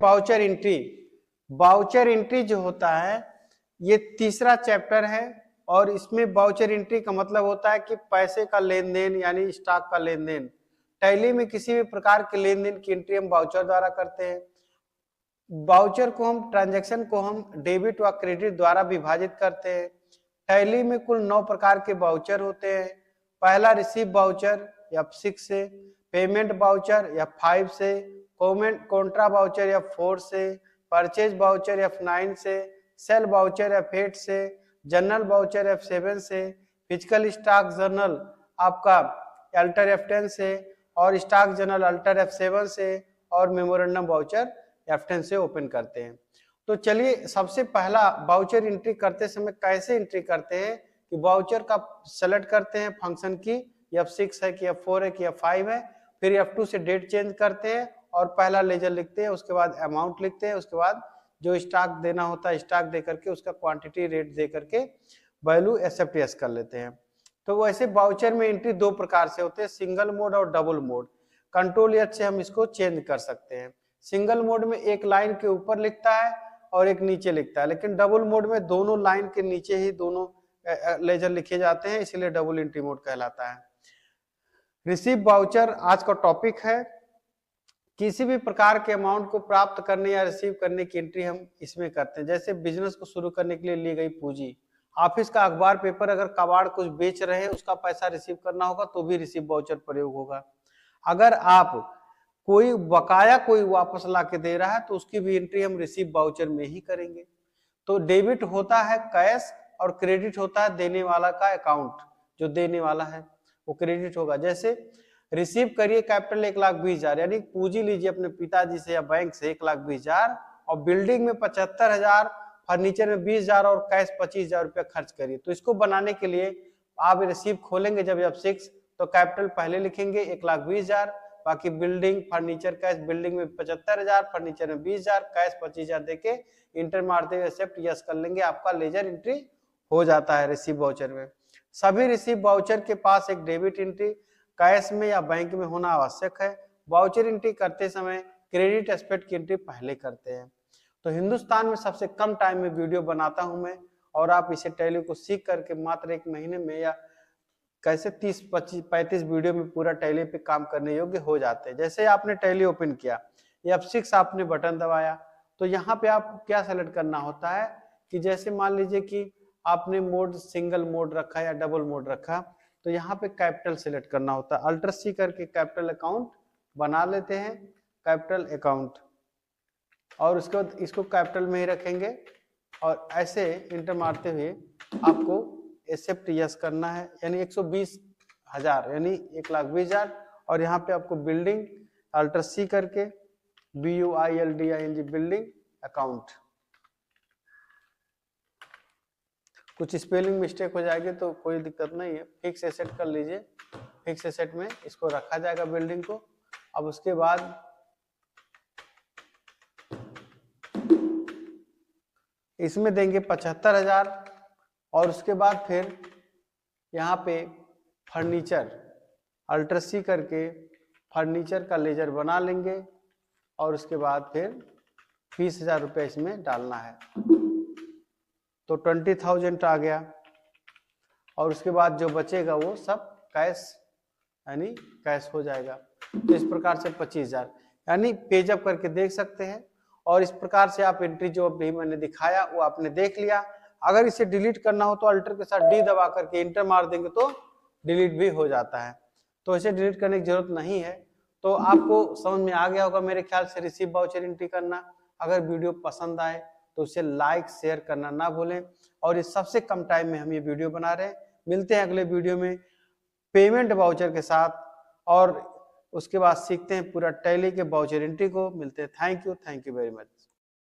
Voucher entry. Voucher entry जो होता है ये तीसरा चैप्टर है और इसमें वाउचर एंट्री का मतलब होता है कि पैसे का लेन देन यानी स्टॉक का लेन देन। टैली में किसी भी प्रकार के लेन देन की एंट्री हम वाउचर द्वारा करते हैं। वाउचर को हम ट्रांजैक्शन को हम डेबिट व क्रेडिट द्वारा विभाजित करते हैं। टैली में कुल 9 प्रकार के वाउचर होते हैं। पहला रिसीव वाउचर F6 से, पेमेंट वाउचर F5 से, कॉन्ट्रा वाउचर F4 से, परचेज वाउचर F9 से, सेल वाउचर F8 से, जनरल वाउचर F7 से, फिजिकल स्टॉक जर्नल आपका अल्टर F10 से और स्टॉक जर्नल अल्टर F7 से और मेमोरेंडम वाउचर F10 से ओपन करते हैं। तो चलिए सबसे पहला वाउचर एंट्री करते समय कैसे एंट्री करते हैं कि वाउचर का सेलेक्ट करते हैं फंक्शन की F6 है कि F4 है कि F5 है, फिर F2 से डेट चेंज करते हैं और पहला लेजर लिखते हैं, उसके बाद अमाउंट लिखते हैं, उसके बाद जो स्टॉक देना होता है स्टॉक दे करके उसका क्वांटिटी रेट दे करके वैल्यू एक्सेप्ट यस कर लेते हैं। तो वैसे वाउचर में एंट्री 2 प्रकार से होते हैं, सिंगल मोड और डबल मोड। कंट्रोल एच से हम इसको चेंज कर सकते हैं। सिंगल मोड में एक लाइन के ऊपर लिखता है और एक नीचे लिखता है, लेकिन डबल मोड में दोनों लाइन के नीचे ही दोनों लेजर लिखे जाते हैं, इसलिए डबल एंट्री मोड कहलाता है। रिसीव वाउचर आज का टॉपिक है। किसी भी प्रकार के अमाउंट को प्राप्त करने या रिसीव करने की एंट्री हम इसमें करते हैं। जैसे बिजनेस को शुरू करने के लिए ली गई पूंजी, ऑफिस का अखबार पेपर, अगर कबाड़ कुछ बेच रहे हैं उसका पैसा रिसीव करना होगा तो भी रिसीव वाउचर प्रयोग होगा। अगर आप कोई बकाया कोई वापस ला के दे रहा है तो उसकी भी एंट्री हम रिसीव वाउचर में ही करेंगे। तो डेबिट होता है कैश और क्रेडिट होता है देने वाला का अकाउंट, जो देने वाला है वो क्रेडिट होगा। जैसे रिसीव करिए कैपिटल 1,20,000 यानी पूंजी लीजिए अपने पिताजी से या बैंक से 1,20,000 और बिल्डिंग में 75,000, फर्नीचर में 20,000 और कैश 25,000 रुपया खर्च करिए। तो इसको बनाने के लिए आप रिसीव खोलेंगे जब F6 तो कैपिटल पहले लिखेंगे 1,20,000, बाकी बिल्डिंग फर्नीचर कैश, बिल्डिंग में 75,000, फर्नीचर में 20,000, कैश 25,000 देके इंटर मारते हुए एक्सेप्ट यस कर लेंगे, आपका लेजर एंट्री हो जाता है रिसीव वाउचर में। सभी रिसीव वाउचर के पास एक डेबिट एंट्री कैश में या बैंक में होना आवश्यक है। वाउचर एंट्री करते समय क्रेडिट एस्पेक्ट की एंट्री पहले करते हैं। तो हिंदुस्तान में सबसे कम टाइम में वीडियो बनाता हूं मैं और आप इसे टैली को सीख करके मात्र 1 महीने में या कैसे 30, 25, 35 वीडियो में पूरा टैली पे काम करने योग्य हो जाते हैं। जैसे आपने टैली ओपन किया, F6 आपने बटन दबाया तो यहाँ पे आप क्या सेलेक्ट करना होता है कि जैसे मान लीजिए कि आपने मोड सिंगल मोड रखा या डबल मोड रखा तो यहाँ पे कैपिटल सेलेक्ट करना होता है। अल्टर सी करके कैपिटल अकाउंट बना लेते हैं, कैपिटल अकाउंट, और उसके बाद इसको कैपिटल में ही रखेंगे और ऐसे इंटर मारते हुए आपको एक्सेप्ट यस करना है, यानी 120,000 यानी 1,20,000 और यहाँ पे आपको बिल्डिंग अल्टर सी करके BUILDING बिल्डिंग अकाउंट। कुछ स्पेलिंग मिस्टेक हो जाएगी तो कोई दिक्कत नहीं है, फिक्स एसेट कर लीजिए। फिक्स एसेट में इसको रखा जाएगा बिल्डिंग को। अब उसके बाद इसमें देंगे 75,000 और उसके बाद फिर यहाँ पे फर्नीचर अल्टर सी करके फर्नीचर का लेजर बना लेंगे और उसके बाद फिर 20,000 रुपये इसमें डालना है तो 20,000 आ गया और उसके बाद जो बचेगा वो सब कैश यानी कैश हो जाएगा। तो इस प्रकार से 25,000 यानी पेज अप करके देख सकते हैं। और इस प्रकार से आप एंट्री जो अभी मैंने दिखाया वो आपने देख लिया। अगर इसे डिलीट करना हो तो अल्टर के साथ डी दबा करके इंटर मार देंगे तो डिलीट भी हो जाता है। तो इसे डिलीट करने की जरूरत नहीं है। तो आपको समझ में आ गया होगा मेरे ख्याल से रिसीव वाउचर एंट्री करना। अगर वीडियो पसंद आए तो उसे लाइक शेयर करना ना भूलें। और इस सबसे कम टाइम में हम ये वीडियो बना रहे हैं। मिलते हैं अगले वीडियो में पेमेंट वाउचर के साथ और उसके बाद सीखते हैं पूरा टैली के वाउचर एंट्री को। मिलते हैं। Thank you very much.